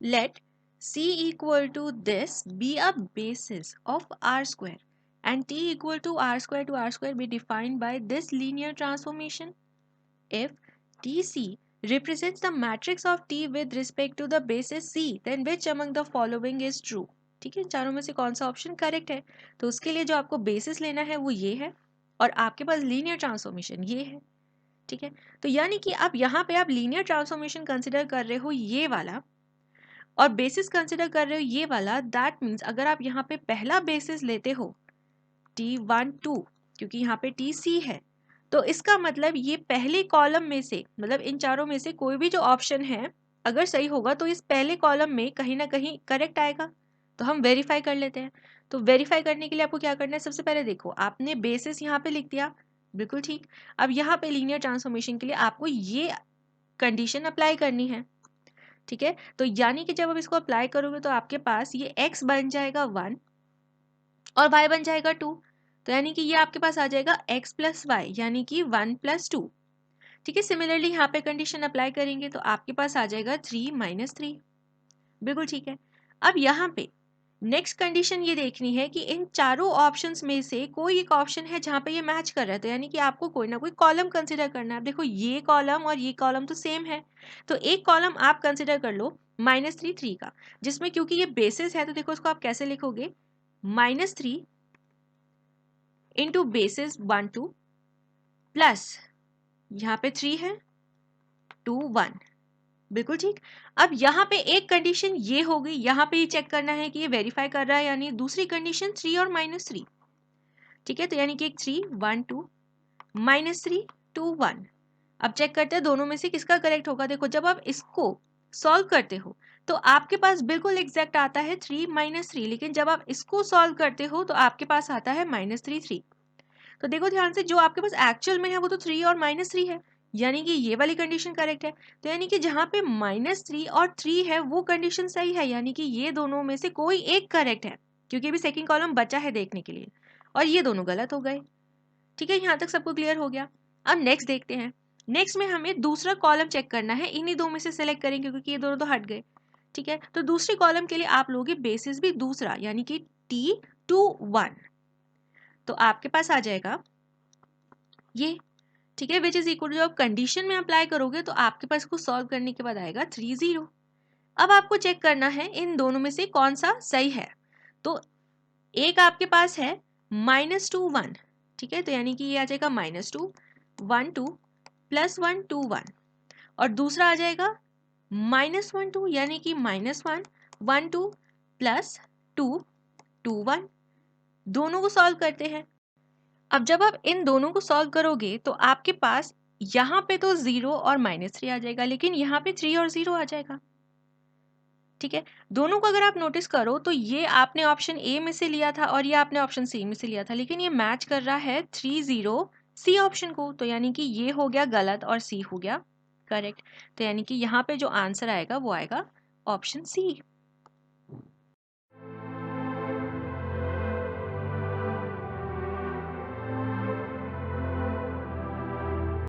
let c equal to this be a basis of r square and t equal to r square be defined by this linear transformation. If tc represents the matrix of t with respect to the basis c, then which among the following is true? ठीक है, चारों में से कौन सा option correct है? तो उसके लिए जो आपको बेसिस लेना है वो ये है और आपके पास लीनियर ट्रांसफॉर्मेशन ये है। ठीक है, तो यानी कि अब यहाँ पे आप लीनियर ट्रांसफॉर्मेशन कंसिडर कर रहे हो ये वाला और बेसिस कंसिडर कर रहे हो ये वाला, दैट मीन्स अगर आप यहाँ पे पहला बेसिस लेते हो T12 क्योंकि यहाँ पे TC है, तो इसका मतलब ये पहले कॉलम में से, मतलब इन चारों में से कोई भी जो ऑप्शन है अगर सही होगा तो इस पहले कॉलम में कहीं ना कहीं करेक्ट आएगा। तो हम वेरीफाई कर लेते हैं। तो वेरीफाई करने के लिए आपको क्या करना है, सबसे पहले देखो आपने बेसिस यहाँ पे लिख दिया, बिल्कुल ठीक। अब यहाँ पे लीनियर ट्रांसफॉर्मेशन के लिए आपको ये कंडीशन अप्लाई करनी है। ठीक है, तो यानी कि जब आप इसको अप्लाई करोगे तो आपके पास ये x बन जाएगा 1 और y बन जाएगा 2। तो यानी कि ये आपके पास आ जाएगा x प्लस वाई यानी कि 1 प्लस 2। ठीक है, सिमिलरली यहाँ पे कंडीशन अप्लाई करेंगे तो आपके पास आ जाएगा 3 माइनस 3। बिल्कुल ठीक है। अब यहाँ पे नेक्स्ट कंडीशन ये देखनी है कि इन चारों ऑप्शंस में से कोई एक ऑप्शन है जहाँ पे ये मैच कर रहा है, तो यानी कि आपको कोई ना कोई कॉलम कंसिडर करना है। अब देखो ये कॉलम और ये कॉलम तो सेम है, तो एक कॉलम आप कंसिडर कर लो -3 का, जिसमें क्योंकि ये बेसिस है तो देखो उसको आप कैसे लिखोगे, -3 इंटू बेसिस 1 2 प्लस यहाँ पे 3 है 2 1। बिल्कुल ठीक। अब यहाँ पे एक कंडीशन ये हो गई, यहाँ पे ही चेक करना है कि ये वेरीफाई कर रहा है, यानी दूसरी कंडीशन 3 और -3। ठीक है, तो यानी कि एक 3 1 2 -3 2 1। अब चेक करते हैं दोनों में से किसका करेक्ट होगा। देखो जब आप इसको सॉल्व करते हो तो आपके पास बिल्कुल एग्जैक्ट आता है 3 -3, लेकिन जब आप इसको सॉल्व करते हो तो आपके पास आता है -3 3। तो देखो ध्यान से, जो आपके पास एक्चुअल में है वो तो 3 और -3 है, यानी कि ये वाली कंडीशन करेक्ट है। तो यानी कि जहाँ पे -3 और 3 है वो कंडीशन सही है, यानी कि ये दोनों में से कोई एक करेक्ट है, क्योंकि अभी सेकंड कॉलम बचा है देखने के लिए, और ये दोनों गलत हो गए। ठीक है, यहाँ तक सबको क्लियर हो गया। अब नेक्स्ट देखते हैं। नेक्स्ट में हमें दूसरा कॉलम चेक करना है, इन्हीं दो में से सेलेक्ट करेंगे क्योंकि ये दोनों तो हट गए। ठीक है, तो दूसरे कॉलम के लिए आप लोगे बेसिस भी दूसरा, यानी कि T21। तो आपके पास आ जाएगा ये। ठीक है, विच इज इक्वल टू, जब कंडीशन में अप्लाई करोगे तो आपके पास इसको सॉल्व करने के बाद आएगा 3 0। अब आपको चेक करना है इन दोनों में से कौन सा सही है। तो एक आपके पास है -2 1। ठीक है, तो यानी कि ये आ जाएगा -2 1 2 +1 2 1, और दूसरा आ जाएगा -1 2 यानी कि -1 1 2 +2 2 1। दोनों को सॉल्व करते हैं। अब जब आप इन दोनों को सॉल्व करोगे तो आपके पास यहाँ पे तो 0 और -3 आ जाएगा, लेकिन यहाँ पे 3 और 0 आ जाएगा। ठीक है, दोनों को अगर आप नोटिस करो तो ये आपने ऑप्शन ए में से लिया था और ये आपने ऑप्शन सी में से लिया था, लेकिन ये मैच कर रहा है 3 0 सी ऑप्शन को, तो यानी कि ये हो गया गलत और सी हो गया करेक्ट। तो यानी कि यहाँ पे जो आंसर आएगा वो आएगा ऑप्शन सी।